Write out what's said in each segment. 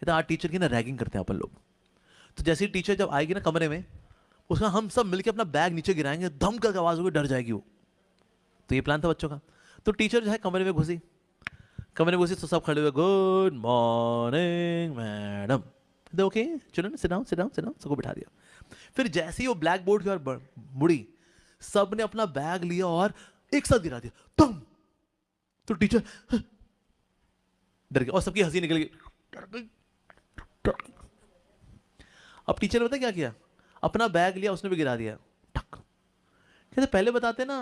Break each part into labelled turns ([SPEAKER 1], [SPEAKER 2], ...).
[SPEAKER 1] कहते हैं आज टीचर की ना रैगिंग करते हैं अपन लोग। तो जैसे ही टीचर जब आएगी ना कमरे में, उसका हम सब मिलकर अपना बैग नीचे गिराएंगे, धम करके आवाज होगी, डर जाएगी वो। तो ये प्लान था बच्चों का। तो टीचर जो है कमरे में घुसी, तो सब खड़े हुए, good morning madam, okay children sit down sit down sit down, सबको बिठा दिया। फिर जैसे ही वो ब्लैक बोर्ड की ओर मुड़ी, सब ने अपना बैग लिया और एक साथ गिरा दिया, तुम। तो टीचर डर गया और सबकी हंसी निकल गई। अब टीचर ने पता क्या किया, अपना बैग लिया, उसने भी गिरा दिया, टक। कहते पहले बताते ना,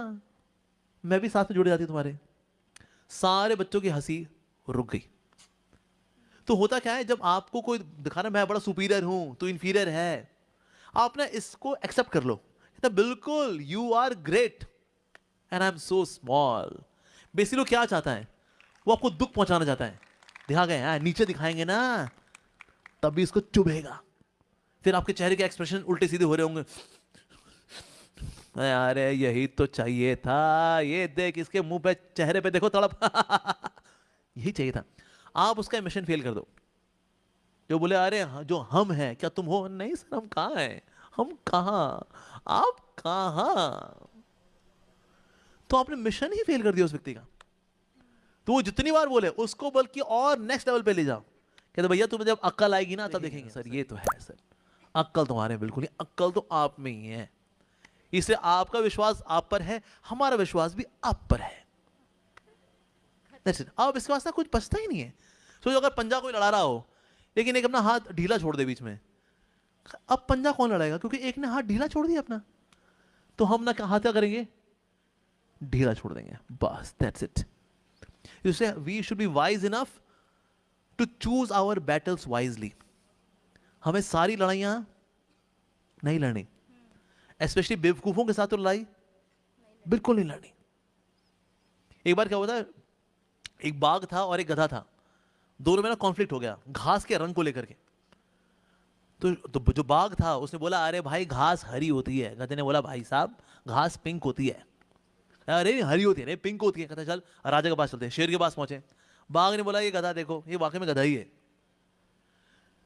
[SPEAKER 1] मैं भी साथ में जुड़ जाती तुम्हारे। सारे बच्चों की हंसी रुक गई। तो होता क्या है, जब आपको कोई दिखा रहा है मैं बड़ा सुपीरियर हूं, तो इंफीरियर है, आप ना इसको एक्सेप्ट कर लो। कहता बिल्कुल you are great and I am so small. Basically क्या चाहता है, वो आपको दुख पहुंचाना चाहता है। दिखा गए नीचे दिखाएंगे ना, तभी इसको चुभेगा। फिर आपके चेहरे के एक्सप्रेशन उल्टे सीधे हो रहे होंगे, अरे यही तो चाहिए था, ये देख इसके मुंह पे चेहरे पे देखो तड़प यही चाहिए था। आप उसका मिशन फेल कर दो। जो बोले अरे जो हम हैं क्या तुम हो, नहीं सर हम कहाँ हैं, हम कहाँ, आप कहाँ, तो आपने मिशन ही फेल कर दिया उस व्यक्ति का। तो वो जितनी बार बोले उसको बल्कि और नेक्स्ट लेवल पे ले जाओ। कहते भैया तुम्हें जब अक्ल आएगी ना तब देखेंगे। सर ये तो है सर, अक्ल तुम्हारे बिल्कुल नहीं, अक्ल तो आप में ही है। इसलिए आपका विश्वास आप पर है, हमारा विश्वास भी आप पर है। अब विश्वास ना कुछ बचता ही नहीं है। सोचो अगर पंजा कोई लड़ा रहा हो, लेकिन एक अपना हाथ ढीला छोड़ दे बीच में, अब पंजा कौन लड़ाएगा, क्योंकि एक ने हाथ ढीला छोड़ दिया अपना। तो हम ना हाथ क्या करेंगे, ढीला छोड़ देंगे, बस that's it. You say we should be wise enough to choose our battles wisely. हमें सारी लड़ाइयां नहीं लड़नी, स्पेशली बेवकूफों के साथ तो लड़ाई बिल्कुल नहीं लड़नी। एक बार क्या हुआ था, एक बाघ था और एक गधा था, दोनों में ना कॉन्फ्लिक्ट हो गया घास के रंग को लेकर के। तो जो बाघ था उसने बोला अरे भाई घास हरी होती है, गधे ने बोला भाई साहब घास पिंक होती है। अरे नहीं हरी होती है, नहीं पिंक होती है। कहता चल राजा के पास चलते हैं। शेर के पास पहुंचे, बाघ ने बोला ये गधा देखो, ये वाकई में गधा ही है,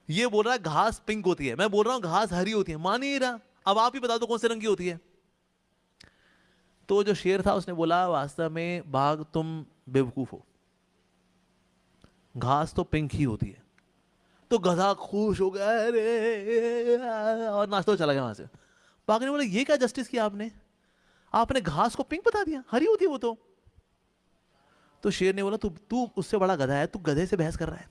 [SPEAKER 1] ये बोल रहा है घास पिंक होती है, मैं बोल रहा हूं घास हरी होती है, मान ही रहा, अब आप ही बता दो कौन से रंग की होती है। तो जो शेर था उसने बोला वास्तव में बाघ तुम बेवकूफ हो, घास तो पिंक ही होती है। तो गधा खुश हो गया अरे और नाचते हुए चला गया वहां से। बाघ ने बोला ये क्या जस्टिस किया आपने, आपने घास को पिंक बता दिया, हरी होती है वो तो। शेर ने बोला तू उससे बड़ा गधा है, तू गधे से बहस कर रहा है।